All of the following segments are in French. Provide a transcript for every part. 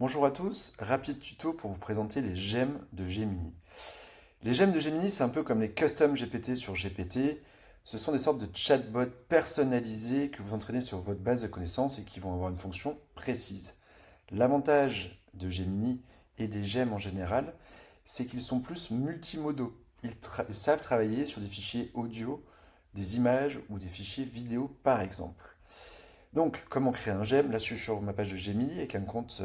Bonjour à tous, rapide tuto pour vous présenter les gemmes de Gemini. Les gemmes de Gemini, c'est un peu comme les custom GPT sur GPT. Ce sont des sortes de chatbots personnalisés que vous entraînez sur votre base de connaissances et qui vont avoir une fonction précise. L'avantage de Gemini et des gemmes en général, c'est qu'ils sont plus multimodaux. Ils savent travailler sur des fichiers audio, des images ou des fichiers vidéo par exemple. Donc, comment créer un gemme? Là, je suis sur ma page de Gemini avec un compte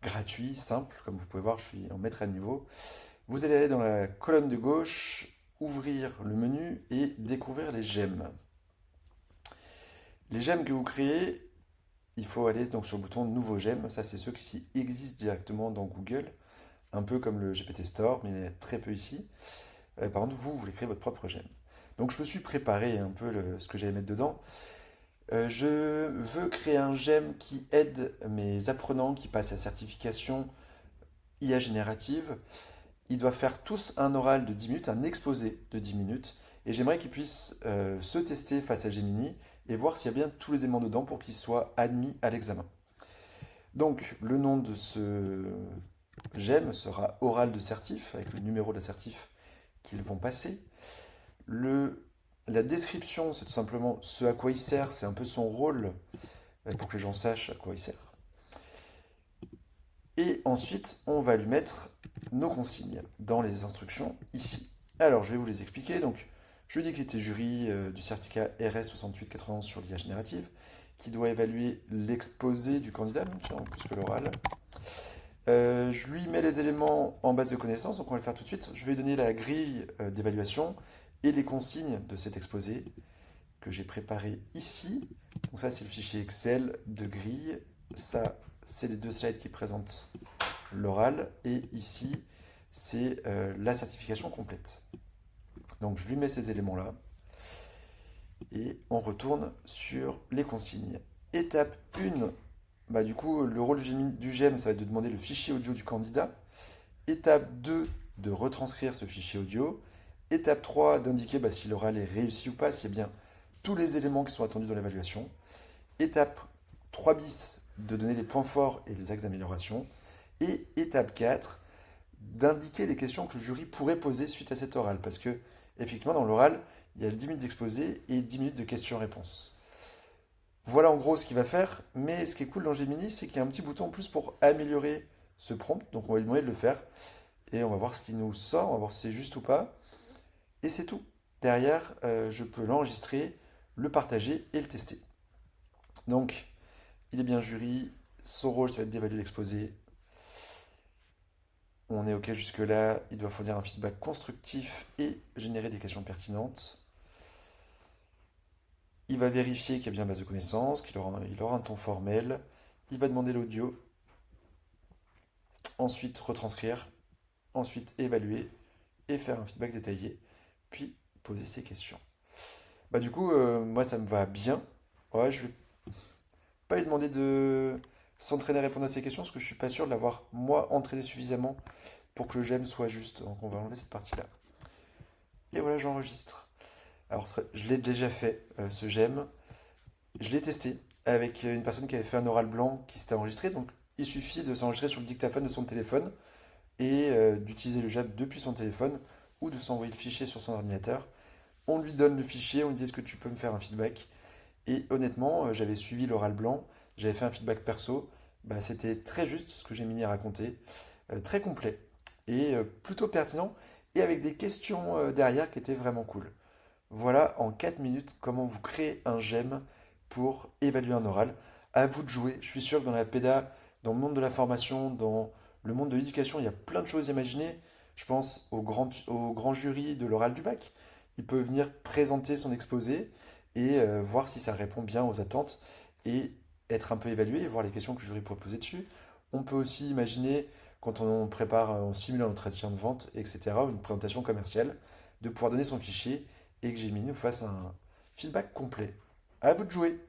gratuit, simple. Comme vous pouvez voir, je suis en maître à niveau. Vous allez aller dans la colonne de gauche, ouvrir le menu et découvrir les gemmes. Les gemmes que vous créez, il faut aller donc sur le bouton Nouveau gemme. Ça, c'est ceux qui existent directement dans Google, un peu comme le GPT Store, mais il y en a très peu ici. Par contre, vous voulez créer votre propre gemme. Donc, je me suis préparé un peu ce que j'allais mettre dedans. Je veux créer un gemme qui aide mes apprenants qui passent la certification IA générative. Ils doivent faire tous un oral de 10 minutes, un exposé de 10 minutes. Et j'aimerais qu'ils puissent se tester face à Gemini et voir s'il y a bien tous les éléments dedans pour qu'ils soient admis à l'examen. Donc, le nom de ce gemme sera oral de certif, avec le numéro de la certif qu'ils vont passer. Le, la description, c'est tout simplement ce à quoi il sert, c'est un peu son rôle pour que les gens sachent à quoi il sert. Et ensuite, on va lui mettre nos consignes dans les instructions ici. Alors, je vais vous les expliquer. Donc, je lui dis qu'il était jury du certificat RS 6891 sur l'IA générative, qui doit évaluer l'exposé du candidat, donc tiens, plus que l'oral. Je lui mets les éléments en base de connaissances, donc on va le faire tout de suite. Je vais lui donner la grille d'évaluation et les consignes de cet exposé que j'ai préparé ici. Donc ça, c'est le fichier Excel de grille. Ça, c'est les deux slides qui présentent l'oral. Et ici, c'est la certification complète. Donc je lui mets ces éléments-là. Et on retourne sur les consignes. Étape 1, bah, du coup, le rôle du GEM, ça va être de demander le fichier audio du candidat. Étape 2, de retranscrire ce fichier audio. Étape 3, d'indiquer bah, si l'oral est réussi ou pas, s'il y a bien tous les éléments qui sont attendus dans l'évaluation. Étape 3 bis, de donner les points forts et les axes d'amélioration. Et étape 4, d'indiquer les questions que le jury pourrait poser suite à cet oral. Parce que, effectivement, dans l'oral, il y a 10 minutes d'exposé et 10 minutes de questions-réponses. Voilà en gros ce qu'il va faire, mais ce qui est cool dans Gemini, c'est qu'il y a un petit bouton en plus pour améliorer ce prompt. Donc on va lui demander de le faire et on va voir ce qui nous sort, on va voir si c'est juste ou pas. Et c'est tout. Derrière, je peux l'enregistrer, le partager et le tester. Donc, il est bien jury, son rôle ça va être d'évaluer l'exposé. On est OK jusque-là, il doit fournir un feedback constructif et générer des questions pertinentes. Il va vérifier qu'il y a bien base de connaissances, il aura un ton formel. Il va demander l'audio, ensuite retranscrire, ensuite évaluer et faire un feedback détaillé, puis poser ses questions. Bah du coup, moi ça me va bien. Ouais, je vais pas lui demander de s'entraîner à répondre à ces questions parce que je suis pas sûr de l'avoir moi entraîné suffisamment pour que le GEM soit juste. Donc on va enlever cette partie-là. Et voilà, j'enregistre. Alors je l'ai déjà fait, ce GEM. Je l'ai testé avec une personne qui avait fait un oral blanc qui s'était enregistré. Donc il suffit de s'enregistrer sur le dictaphone de son téléphone et d'utiliser le GEM depuis son téléphone ou de s'envoyer le fichier sur son ordinateur. On lui donne le fichier, on lui dit est-ce que tu peux me faire un feedback? Et honnêtement, j'avais suivi l'oral blanc, j'avais fait un feedback perso, bah, c'était très juste ce que j'ai mis à raconter, très complet et plutôt pertinent et avec des questions derrière qui étaient vraiment cool. Voilà en 4 minutes comment vous créez un GEM pour évaluer un oral. À vous de jouer. Je suis sûr que dans la PEDA, dans le monde de la formation, dans le monde de l'éducation, il y a plein de choses à imaginer. Je pense au grand jury de l'oral du bac. Il peut venir présenter son exposé et voir si ça répond bien aux attentes et être un peu évalué et voir les questions que le jury pourrait poser dessus. On peut aussi imaginer, quand on prépare, on simule un entretien de vente, etc., une présentation commerciale, de pouvoir donner son fichier et que Gemini nous fasse un feedback complet. À vous de jouer!